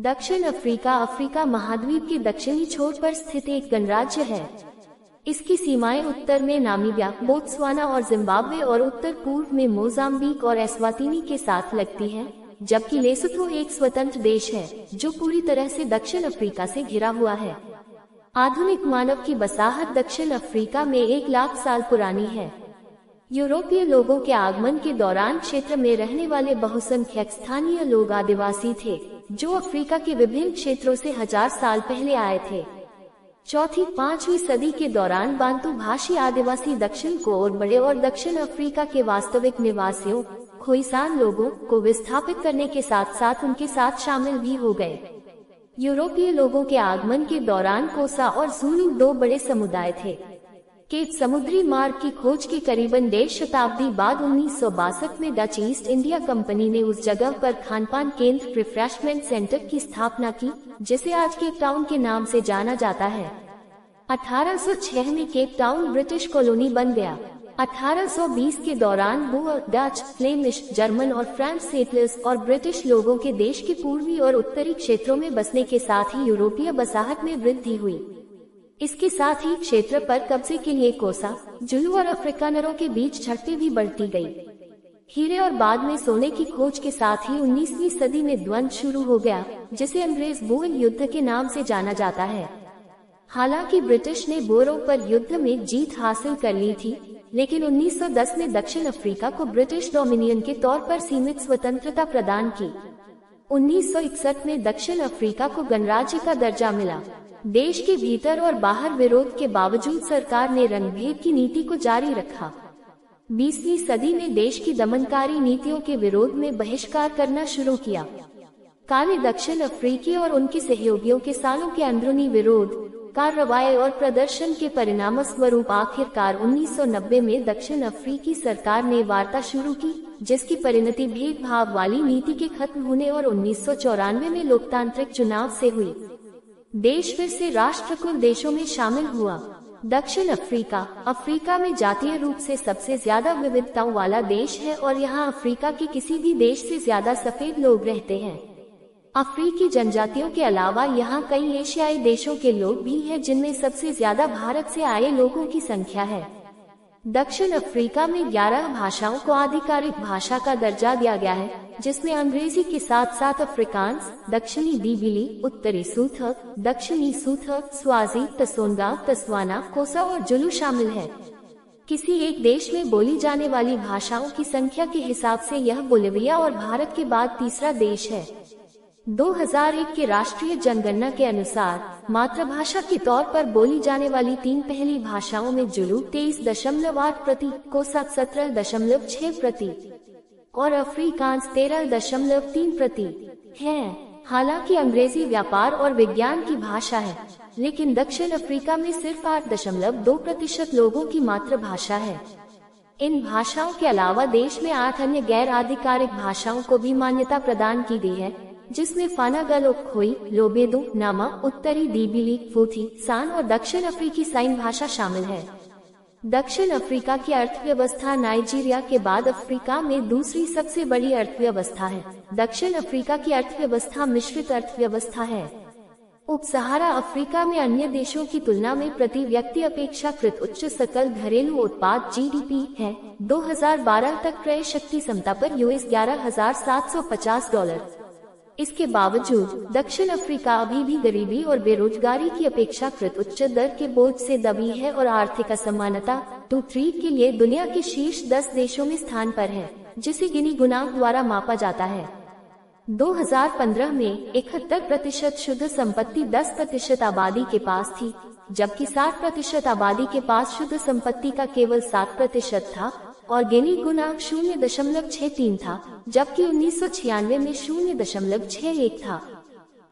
दक्षिण Africa Africa महाद्वीप के दक्षिणी छोर पर स्थित एक गणराज्य है। इसकी सीमाएं उत्तर में नामीबिया, बोत्सवाना और जिम्बाब्वे और उत्तर पूर्व में मोजाम्बिक और एस्वातिनी के साथ लगती है, जबकि लेसोथो एक स्वतंत्र देश है जो पूरी तरह से दक्षिण अफ्रीका से घिरा हुआ है। आधुनिक मानव की बसाहट दक्षिण अफ्रीका में 1 लाख साल पुरानी है। यूरोपीय लोगों के आगमन के दौरान क्षेत्र में रहने वाले बहुसंख्यक स्थानीय लोग आदिवासी थे, जो अफ्रीका के विभिन्न क्षेत्रों से 1000 साल पहले आए थे। 4वीं-5वीं सदी के दौरान बांतू भाषी आदिवासी दक्षिण को और बढ़े और दक्षिण अफ्रीका के वास्तविक निवासियों खोइसान लोगों को विस्थापित करने के साथ साथ उनके साथ शामिल भी हो गए। यूरोपीय लोगों के आगमन के दौरान कोसा और ज़ूलू 2 बड़े समुदाय थे। केप समुद्री मार्ग की खोज के करीबन 1.5 शताब्दी बाद 1962 में डच ईस्ट इंडिया कंपनी ने उस जगह पर खानपान केंद्र रिफ्रेशमेंट सेंटर की स्थापना की, जिसे आज केप टाउन के नाम से जाना जाता है। 1806 में केप टाउन ब्रिटिश कॉलोनी बन गया। 1820 के दौरान बोअर, डच, फ्लेमिश, जर्मन और फ्रेंच सेटलर्स और ब्रिटिश लोगों के देश के पूर्वी और उत्तरी क्षेत्रों में बसने के साथ ही यूरोपीय बसाहट में वृद्धि हुई। इसके साथ ही क्षेत्र पर कब्जे के लिए कोसा, जुलू और अफ्रीकानरों के बीच झड़पें भी बढ़ती गई। हीरे और बाद में सोने की खोज के साथ ही 19वीं सदी में द्वंद्व शुरू हो गया, जिसे अंग्रेज बोअर युद्ध के नाम से जाना जाता है। हालांकि ब्रिटिश ने बोअरों पर युद्ध में जीत हासिल कर ली थी, लेकिन 1910 में दक्षिण अफ्रीका को ब्रिटिश डोमिनियन के तौर पर सीमित स्वतंत्रता प्रदान की। 1961 में दक्षिण अफ्रीका को गणराज्य का दर्जा मिला। देश के भीतर और बाहर विरोध के बावजूद सरकार ने रंगभेद की नीति को जारी रखा। 20वीं सदी में देश की दमनकारी नीतियों के विरोध में बहिष्कार करना शुरू किया। काले दक्षिण अफ्रीकी और उनके सहयोगियों के सालों के अंदरूनी विरोध, कार्रवाई और प्रदर्शन के परिणाम स्वरूप आखिरकार 1990 में दक्षिण अफ्रीकी सरकार ने वार्ता शुरू की, जिसकी परिणति भेदभाव वाली नीति के खत्म होने और 1994 में लोकतांत्रिक चुनाव से हुई। देश फिर से राष्ट्रकुल देशों में शामिल हुआ। दक्षिण अफ्रीका अफ्रीका में जातीय रूप से सबसे ज्यादा विविधताओं वाला देश है और यहाँ अफ्रीका के किसी भी देश से ज्यादा सफेद लोग रहते हैं। अफ्रीकी जनजातियों के अलावा यहाँ कई एशियाई देशों के लोग भी हैं, जिनमें सबसे ज्यादा भारत से आए लोगों की संख्या है। दक्षिण अफ्रीका में 11 भाषाओं को आधिकारिक भाषा का दर्जा दिया गया है, जिसमें अंग्रेजी के साथ साथ अफ्रीकांस, दक्षिणी डीबिली, उत्तरी सूथक, दक्षिणी सूथक, स्वाजी, तसोंगा, तस्वाना, कोसा और जुलू शामिल है। किसी एक देश में बोली जाने वाली भाषाओं की संख्या के हिसाब से यह बोलिविया और भारत के बाद तीसरा देश है। 2001 के राष्ट्रीय जनगणना के अनुसार मातृभाषा के तौर पर बोली जाने वाली 3 पहली भाषाओं में जुलू 23.8%, कोसा 17.6% और अफ्रीकांस 13.3% है। हालांकि अंग्रेजी व्यापार और विज्ञान की भाषा है, लेकिन दक्षिण अफ्रीका में सिर्फ 8.2% लोगों की मातृभाषा है। इन भाषाओं के अलावा देश में 8 अन्य गैर आधिकारिक भाषाओं को भी मान्यता प्रदान की गई है, जिसमें फानागलो, खोई, लोबेदो, नामा, उत्तरी डीबिली, फूथी, सान और दक्षिण अफ्रीकी साइन भाषा शामिल है। दक्षिण अफ्रीका की अर्थव्यवस्था नाइजीरिया के बाद अफ्रीका में दूसरी सबसे बड़ी अर्थव्यवस्था है। दक्षिण अफ्रीका की अर्थव्यवस्था मिश्रित अर्थव्यवस्था है। उप सहारा अफ्रीका में अन्य देशों की तुलना में प्रति व्यक्ति अपेक्षाकृत उच्च सकल घरेलू उत्पाद (GDP) है। 2012 तक क्रय शक्ति क्षमता पर US $11,750। इसके बावजूद दक्षिण अफ्रीका अभी भी गरीबी और बेरोजगारी की अपेक्षाकृत उच्च दर के बोझ से दबी है और आर्थिक असमानता 2-3 के लिए दुनिया के शीर्ष 10 देशों में स्थान पर है, जिसे गिनी गुणांक द्वारा मापा जाता है। 2015 में 71% शुद्ध संपत्ति 10% आबादी के पास थी, जबकि 60% आबादी के पास शुद्ध संपत्ति का केवल 7% था और गिनी गुणांक 0.63 था, जबकि 1996 में 0.61 था।